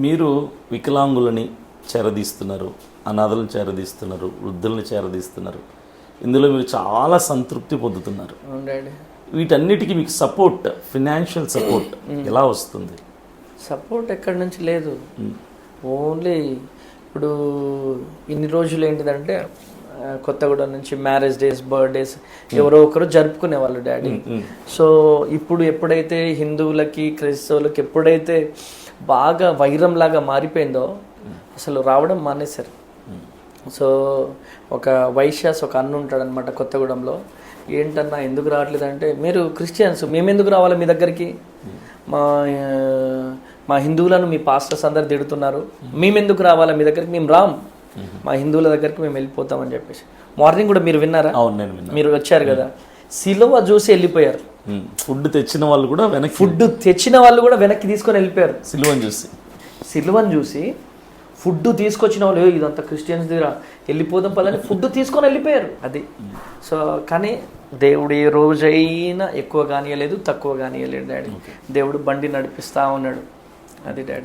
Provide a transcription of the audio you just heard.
మీరు వికలాంగులని చేరదీస్తున్నారు, అనాథలను చేరదీస్తున్నారు, వృద్ధులను చేరదీస్తున్నారు. ఇందులో మీరు చాలా సంతృప్తి పొందుతున్నారు. వీటన్నిటికీ మీకు సపోర్ట్, ఫినాన్షియల్ సపోర్ట్ ఎలా వస్తుంది? సపోర్ట్ ఎక్కడి నుంచి లేదు. ఓన్లీ ఇప్పుడు ఇన్ని రోజులు ఏంటిదంటే కొత్తగూడెం నుంచి మ్యారేజ్ డేస్, బర్త్డేస్ ఎవరో ఒకరు జరుపుకునే వాళ్ళు డాడీ. సో ఇప్పుడు ఎప్పుడైతే హిందువులకి క్రైస్తవులకి ఎప్పుడైతే బాగా వైరంలాగా మారిపోయిందో అసలు రావడం మానేశారు. సో ఒక వైశ్యాస్ ఒక అన్న ఉంటాడు అనమాట కొత్తగూడెంలో. ఏంటన్నా ఎందుకు రావట్లేదంటే, మీరు క్రిస్టియన్స్, మేమెందుకు రావాలి మీ దగ్గరికి, మా హిందువులను మీ పాస్టర్స్ అందరు తిడుతున్నారు, మేమెందుకు రావాలా మీ దగ్గరికి, మేము రామ్, మా హిందువుల దగ్గరికి మేము వెళ్ళిపోతామని చెప్పేసి. మార్నింగ్ కూడా మీరు విన్నారా? మీరు వచ్చారు కదా, సిలువ చూసి వెళ్ళిపోయారు. ఫుడ్ తెచ్చిన వాళ్ళు కూడా వెనక్కి తీసుకొని వెళ్ళిపోయారు. సిలువను చూసి ఫుడ్ తీసుకొచ్చిన వాళ్ళు ఇదంతా క్రిస్టియన్స్ దగ్గర వెళ్ళిపోదాం పదని ఫుడ్ తీసుకొని వెళ్ళిపోయారు. అది సో కానీ దేవుడు ఏ రోజైనా ఎక్కువ కానియలేదు, తక్కువ కానియలేదు డాడీ. దేవుడు బండి నడిపిస్తూ ఉన్నాడు. అది డాడీ.